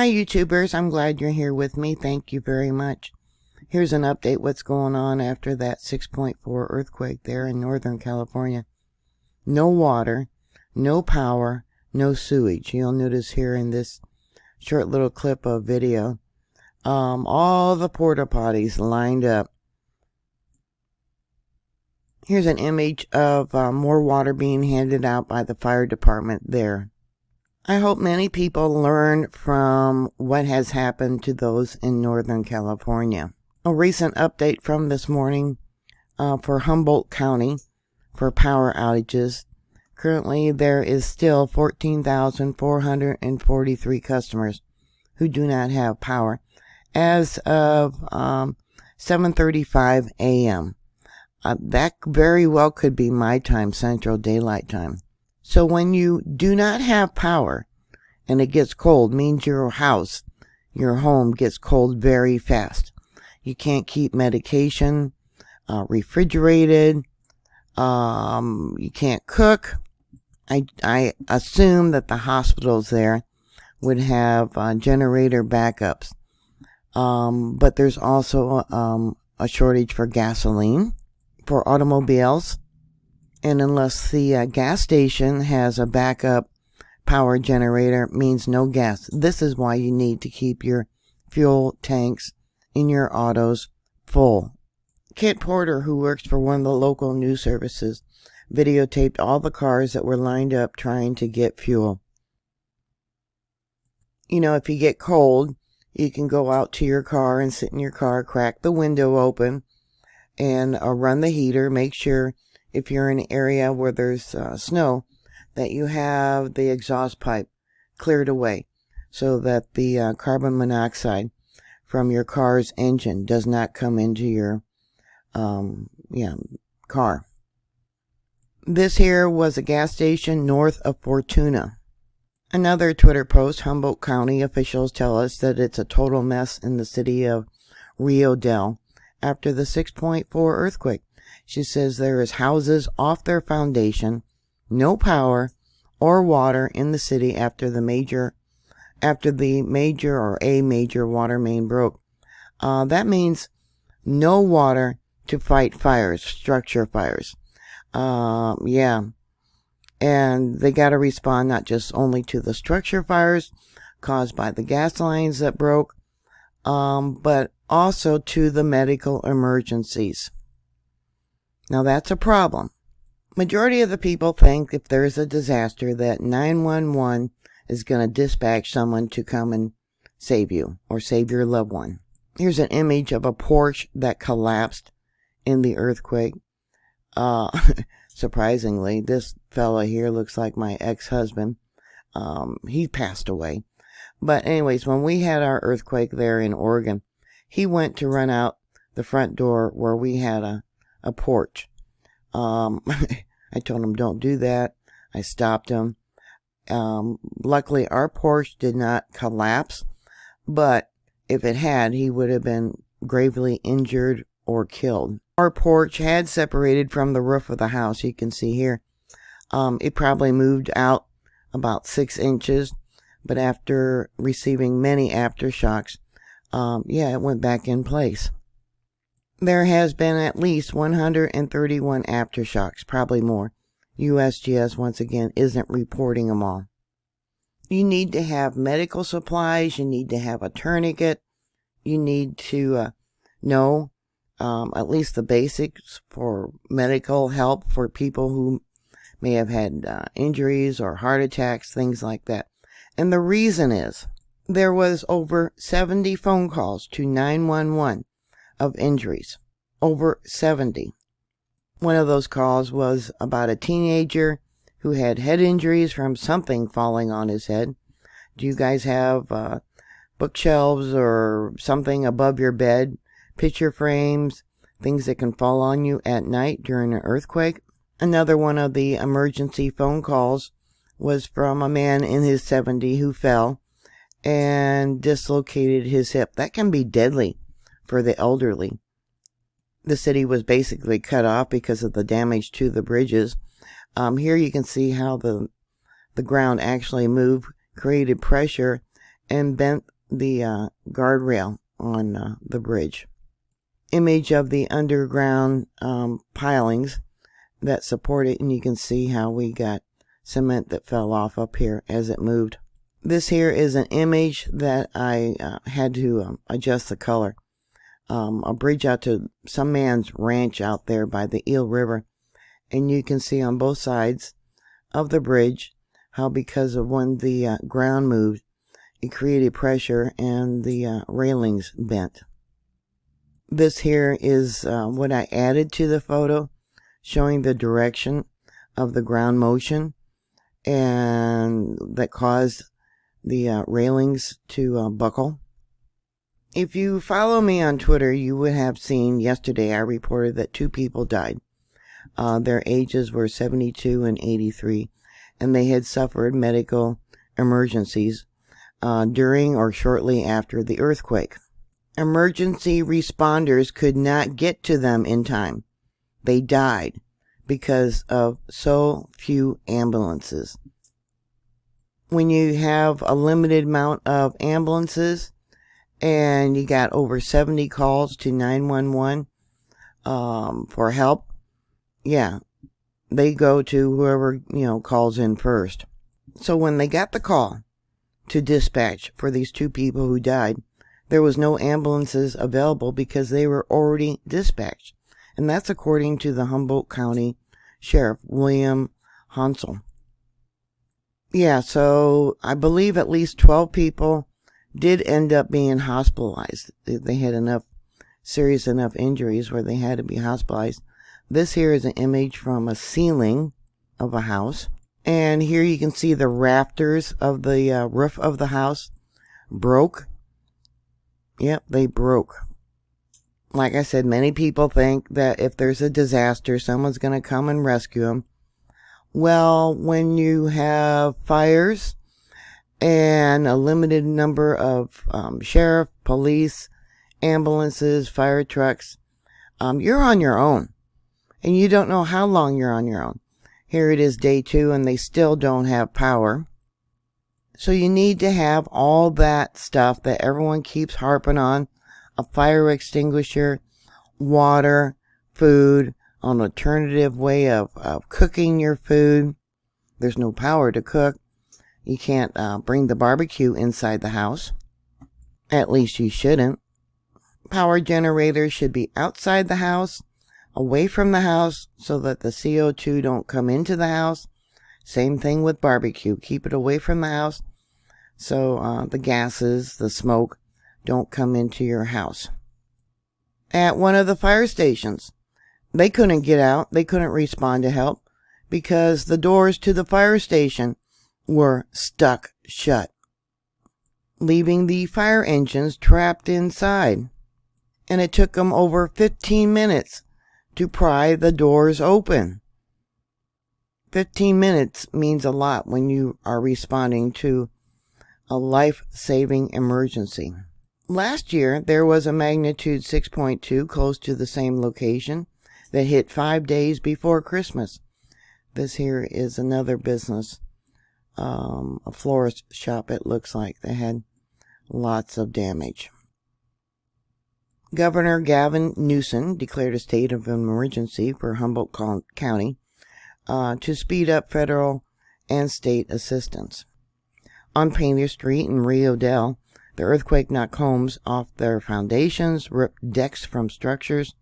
Hi YouTubers, I'm glad you're here with me. Thank you very much. Here's an update what's going on after that 6.4 earthquake there in Northern California. No water, no power, no sewage. You'll notice here in this short little clip of video, all the porta potties lined up. Here's an image of more water being handed out by the fire department there. I hope many people learn from what has happened to those in Northern California. A recent update from this morning for Humboldt County for power outages. Currently, there is still 14,443 customers who do not have power as of 7:35 a.m. That very well could be my time, Central Daylight Time. So when you do not have power and it gets cold, means your house, your home gets cold very fast. You can't keep medication refrigerated. You can't cook. I assume that the hospitals there would have generator backups. But there's also a shortage for gasoline for automobiles. And unless the gas station has a backup power generator, means no gas. This is why you need to keep your fuel tanks in your autos full. Kit Porter, who works for one of the local news services, videotaped all the cars that were lined up trying to get fuel. You know, if you get cold, you can go out to your car and sit in your car, crack the window open, and run the heater. Make sure, if you're in an area where there's snow, that you have the exhaust pipe cleared away so that the carbon monoxide from your car's engine does not come into your car. This here was a gas station north of Fortuna. Another Twitter post, Humboldt County officials tell us that it's a total mess in the city of Rio Dell after the 6.4 earthquake. She says there is houses off their foundation, no power or water in the city after a major water main broke. That means no water to fight fires, structure fires. And they got to respond not just only to the structure fires caused by the gas lines that broke, but also to the medical emergencies. Now that's a problem. Majority of the people think if there's a disaster that 911 is going to dispatch someone to come and save you or save your loved one. Here's an image of a porch that collapsed in the earthquake. Surprisingly, this fella here looks like my ex-husband. He passed away. But anyways, when we had our earthquake there in Oregon, he went to run out the front door where we had a porch. I told him, don't do that. I stopped him. Luckily, our porch did not collapse, but if it had, he would have been gravely injured or killed. Our porch had separated from the roof of the house. You can see here. It probably moved out about 6 inches, but after receiving many aftershocks, it went back in place. There has been at least 131 aftershocks, probably more. USGS, once again, isn't reporting them all. You need to have medical supplies. You need to have a tourniquet. You need to know at least the basics for medical help for people who may have had injuries or heart attacks, things like that. And the reason is there was over 70 phone calls to 911 of injuries. Over 70. One of those calls was about a teenager who had head injuries from something falling on his head. Do you guys have bookshelves or something above your bed, picture frames, things that can fall on you at night during an earthquake? Another one of the emergency phone calls was from a man in his 70s who fell and dislocated his hip. That can be deadly for the elderly. The city was basically cut off because of the damage to the bridges. Here you can see how the ground actually moved, created pressure, and bent the guardrail on the bridge. Image of the underground pilings that support it, and you can see how we got cement that fell off up here as it moved. This here is an image that I had to adjust the color. A bridge out to some man's ranch out there by the Eel River, and you can see on both sides of the bridge how, because of when the ground moved, it created pressure and the railings bent. This here is what I added to the photo, showing the direction of the ground motion and that caused the railings to buckle. If you follow me on Twitter, you would have seen yesterday I reported that 2 people died. Their ages were 72 and 83, and they had suffered medical emergencies during or shortly after the earthquake. Emergency responders could not get to them in time. They died because of so few ambulances. When you have a limited amount of ambulances and you got over 70 calls to 911 for help, yeah, they go to whoever, calls in first. So when they got the call to dispatch for these 2 people who died, there was no ambulances available because they were already dispatched. And that's according to the Humboldt County Sheriff, William Hansel. Yeah, so I believe at least 12 people did end up being hospitalized. They had serious enough injuries where they had to be hospitalized. This here is an image from a ceiling of a house. And here you can see the rafters of the roof of the house broke. Yep, they broke. Like I said, many people think that if there's a disaster, someone's going to come and rescue them. Well, when you have fires and a limited number of sheriff, police, ambulances, fire trucks, you're on your own. And you don't know how long you're on your own. Here it is day 2 and they still don't have power. So you need to have all that stuff that everyone keeps harping on. A fire extinguisher, water, food, an alternative way of cooking your food. There's no power to cook. You can't bring the barbecue inside the house. At least you shouldn't. Power generators should be outside the house, away from the house, so that the CO2 don't come into the house. Same thing with barbecue. Keep it away from the house so the gases, the smoke, don't come into your house. At one of the fire stations, they couldn't get out. They couldn't respond to help because the doors to the fire station were stuck shut, leaving the fire engines trapped inside. And it took them over 15 minutes to pry the doors open. 15 minutes means a lot when you are responding to a life-saving emergency. Last year, there was a magnitude 6.2 close to the same location that hit 5 days before Christmas. This here is another business, a florist shop it looks like. They had lots of damage. Governor Gavin Newsom declared a state of emergency for Humboldt County to speed up federal and state assistance. On Painter Street in Rio Dell, the earthquake knocked homes off their foundations, ripped decks from structures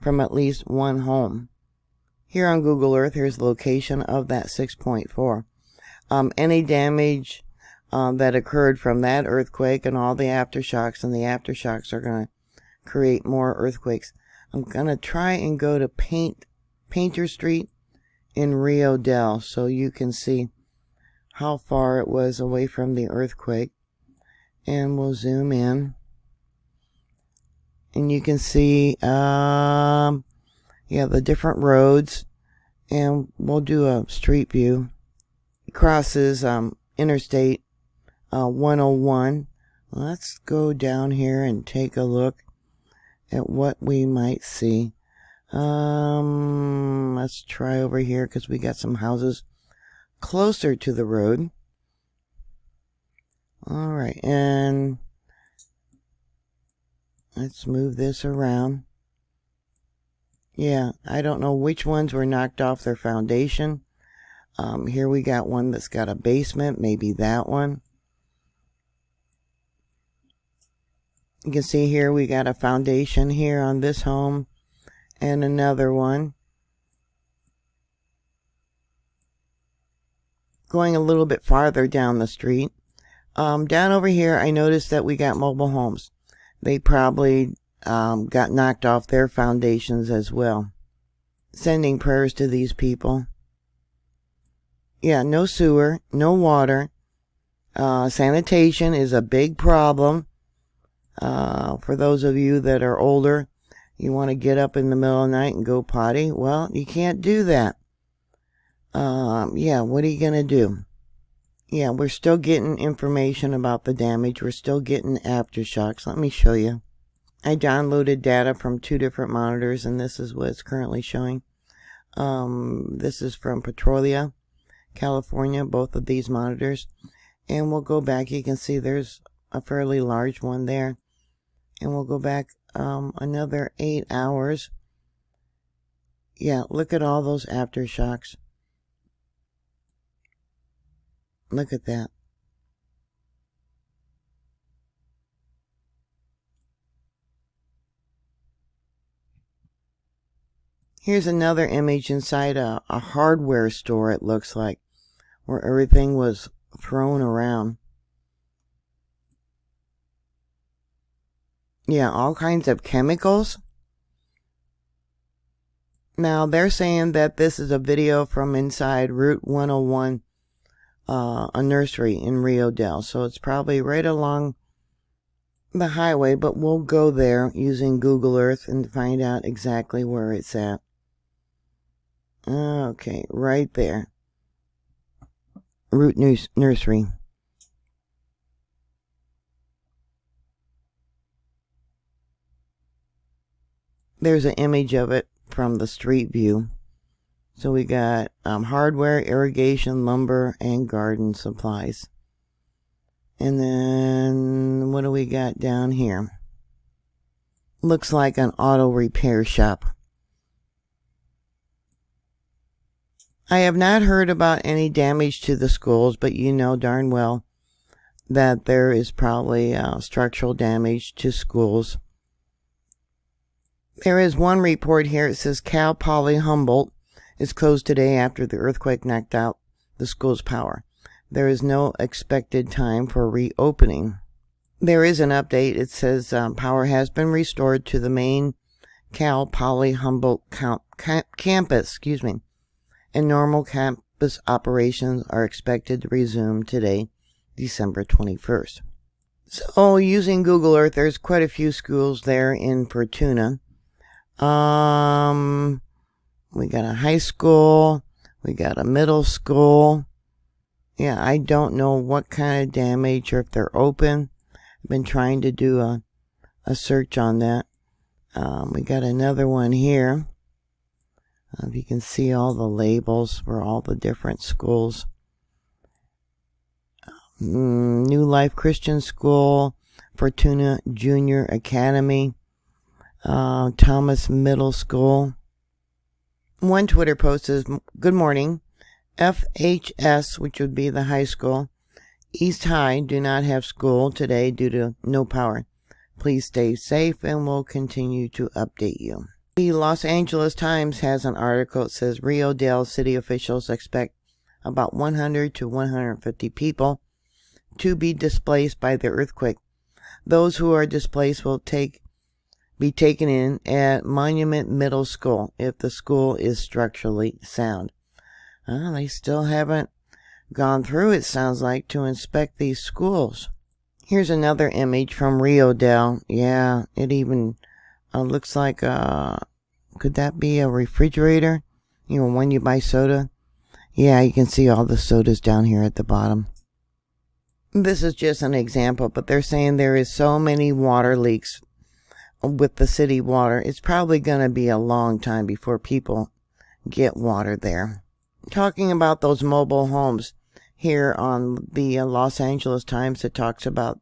from at least one home. Here on Google Earth, here's the location of that 6.4. Any damage that occurred from that earthquake and all the aftershocks, and the aftershocks are going to create more earthquakes. I'm going to try and go to Painter Street in Rio Dell so you can see how far it was away from the earthquake. And we'll zoom in. And you can see, the different roads. And we'll do a street view. It crosses Interstate 101. Let's go down here and take a look at what we might see. Let's try over here because we got some houses closer to the road. All right, and let's move this around. Yeah, I don't know which ones were knocked off their foundation. Here we got one that's got a basement, maybe that one. You can see here we got a foundation here on this home and another one. Going a little bit farther down the street. Down over here, I noticed that we got mobile homes. They probably got knocked off their foundations as well. Sending prayers to these people. Yeah, no sewer, no water. Sanitation is a big problem. For those of you that are older, you want to get up in the middle of the night and go potty. Well, you can't do that. Yeah, what are you going to do? Yeah, we're still getting information about the damage. We're still getting aftershocks. Let me show you. I downloaded data from 2 different monitors, and this is what it's currently showing. This is from Petrolia, California, both of these monitors. And we'll go back. You can see there's a fairly large one there. And we'll go back another 8 hours. Yeah, look at all those aftershocks. Look at that. Here's another image inside a hardware store, it looks like, where everything was thrown around. Yeah, all kinds of chemicals. Now, they're saying that this is a video from inside Route 101, a nursery in Rio Dell. So it's probably right along the highway, but we'll go there using Google Earth and find out exactly where it's at. Okay, right there. Root Nursery. There's an image of it from the street view. So we got hardware, irrigation, lumber, and garden supplies. And then what do we got down here? Looks like an auto repair shop. I have not heard about any damage to the schools, but you know darn well that there is probably structural damage to schools. There is one report here. It says Cal Poly Humboldt is closed today after the earthquake knocked out the school's power. There is no expected time for reopening. There is an update. It says power has been restored to the main Cal Poly Humboldt campus, and normal campus operations are expected to resume today, December 21st. So, using Google Earth, there's quite a few schools there in Fortuna. We got a high school. We got a middle school. Yeah, I don't know what kind of damage or if they're open. I've been trying to do a search on that. We got another one here. If you can see all the labels for all the different schools. New Life Christian School, Fortuna Junior Academy, Thomas Middle School. One Twitter post says, "Good morning. FHS, which would be the high school, East High do not have school today due to no power. Please stay safe and we'll continue to update you." The Los Angeles Times has an article that says Rio Dell city officials expect about 100 to 150 people to be displaced by the earthquake. Those who are displaced will be taken in at Monument Middle School if the school is structurally sound. They still haven't gone through, it sounds like, to inspect these schools. Here's another image from Rio Dell. Yeah, it even looks like, could that be a refrigerator? You know, when you buy soda? Yeah, you can see all the sodas down here at the bottom. This is just an example, but they're saying there is so many water leaks with the city water. It's probably going to be a long time before people get water there. Talking about those mobile homes, here on the Los Angeles Times that talks about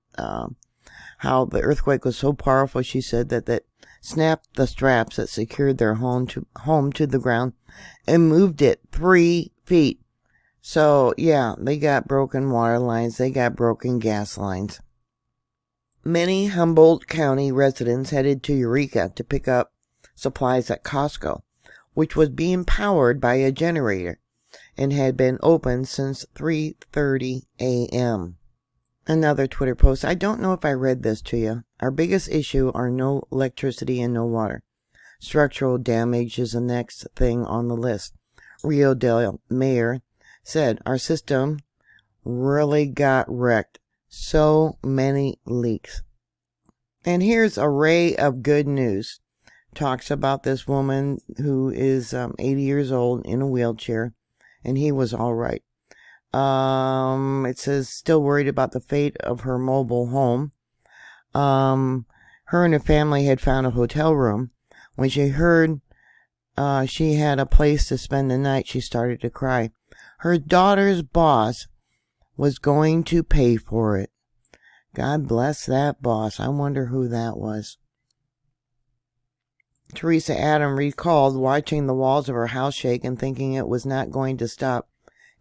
how the earthquake was so powerful, she said, that snapped the straps that secured their home to the ground and moved it 3 feet. So, yeah, they got broken water lines. They got broken gas lines. Many Humboldt County residents headed to Eureka to pick up supplies at Costco, which was being powered by a generator and had been open since 3:30 a.m. Another Twitter post. I don't know if I read this to you. Our biggest issue are no electricity and no water. Structural damage is the next thing on the list. Rio Dell mayor said, our system really got wrecked. So many leaks. And here's a ray of good news. Talks about this woman who is 80 years old in a wheelchair, and he was all right. It says still worried about the fate of her mobile home. Her and her family had found a hotel room. When she heard she had a place to spend the night, she started to cry. Her daughter's boss was going to pay for it. God bless that boss. I wonder who that was. Teresa Adam recalled watching the walls of her house shake and thinking it was not going to stop.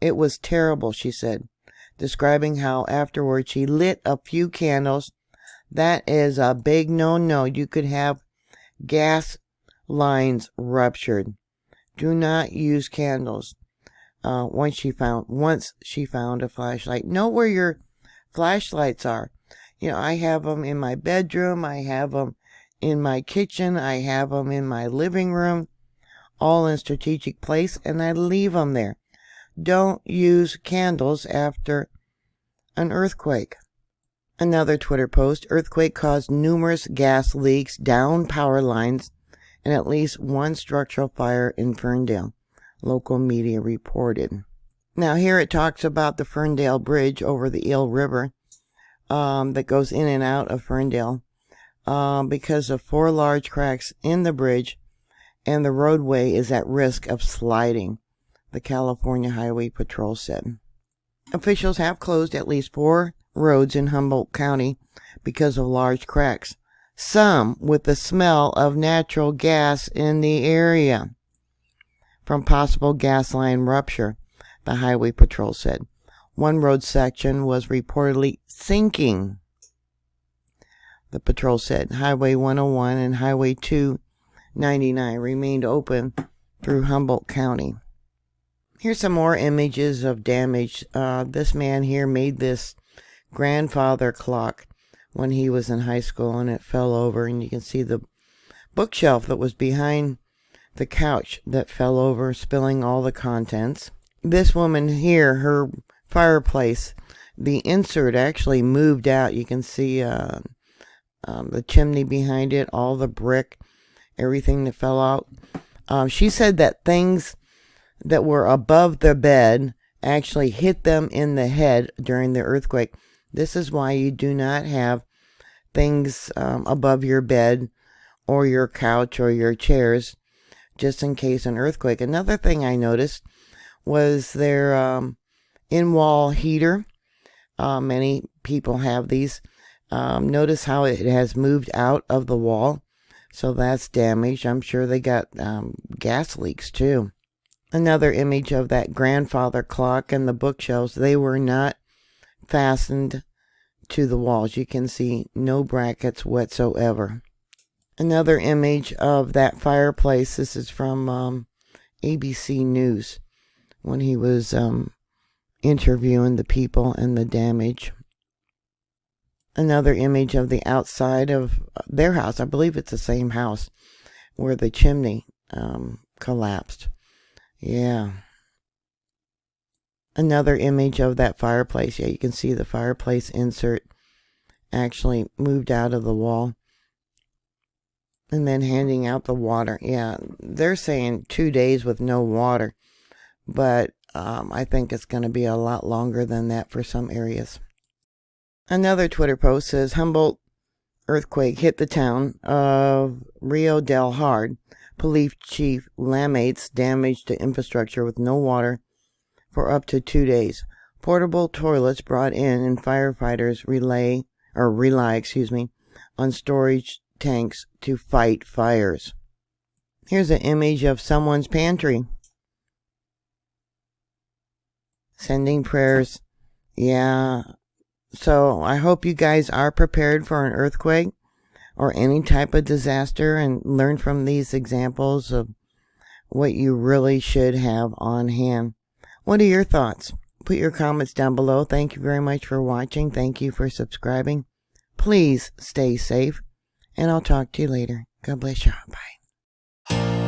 It was terrible, she said, describing how afterward she lit a few candles. That is a big no-no. You could have gas lines ruptured. Do not use candles. Once she found a flashlight. Know where your flashlights are. You know, I have them in my bedroom. I have them in my kitchen. I have them in my living room. All in strategic place, and I leave them there. Don't use candles after an earthquake. Another Twitter post. Earthquake caused numerous gas leaks, down power lines, and at least one structural fire in Ferndale. Local media reported. Now here it talks about the Ferndale Bridge over the Eel River that goes in and out of Ferndale because of 4 large cracks in the bridge, and the roadway is at risk of sliding, the California Highway Patrol said. Officials have closed at least 4 roads in Humboldt County because of large cracks, some with the smell of natural gas in the area from possible gas line rupture, the Highway Patrol said. One road section was reportedly sinking. The patrol said Highway 101 and Highway 299 remained open through Humboldt County. Here's some more images of damage. This man here made this grandfather clock when he was in high school, and it fell over, and you can see the bookshelf that was behind the couch that fell over, spilling all the contents. This woman here, her fireplace, the insert actually moved out. You can see the chimney behind it, all the brick, everything that fell out. She said that things that were above the bed actually hit them in the head during the earthquake. This is why you do not have things above your bed or your couch or your chairs, just in case an earthquake. Another thing I noticed was their in-wall heater. Many people have these. Notice how it has moved out of the wall, so that's damaged. I'm sure they got gas leaks too. Another image of that grandfather clock and the bookshelves. They were not fastened to the walls. You can see no brackets whatsoever. Another image of that fireplace. This is from ABC News when he was interviewing the people and the damage. Another image of the outside of their house. I believe it's the same house where the chimney collapsed. Yeah. Another image of that fireplace. Yeah, you can see the fireplace insert actually moved out of the wall. And then handing out the water. Yeah, they're saying 2 days with no water. But I think it's going to be a lot longer than that for some areas. Another Twitter post says, Humboldt earthquake hit the town of Rio del Hard. Police Chief laments damage to infrastructure with no water for up to 2 days. Portable toilets brought in and firefighters rely on storage tanks to fight fires. Here's an image of someone's pantry. Sending prayers. Yeah. So I hope you guys are prepared for an earthquake or any type of disaster and learn from these examples of what you really should have on hand. What are your thoughts? Put your comments down below. Thank you very much for watching. Thank you for subscribing. Please stay safe, and I'll talk to you later. God bless you. Bye.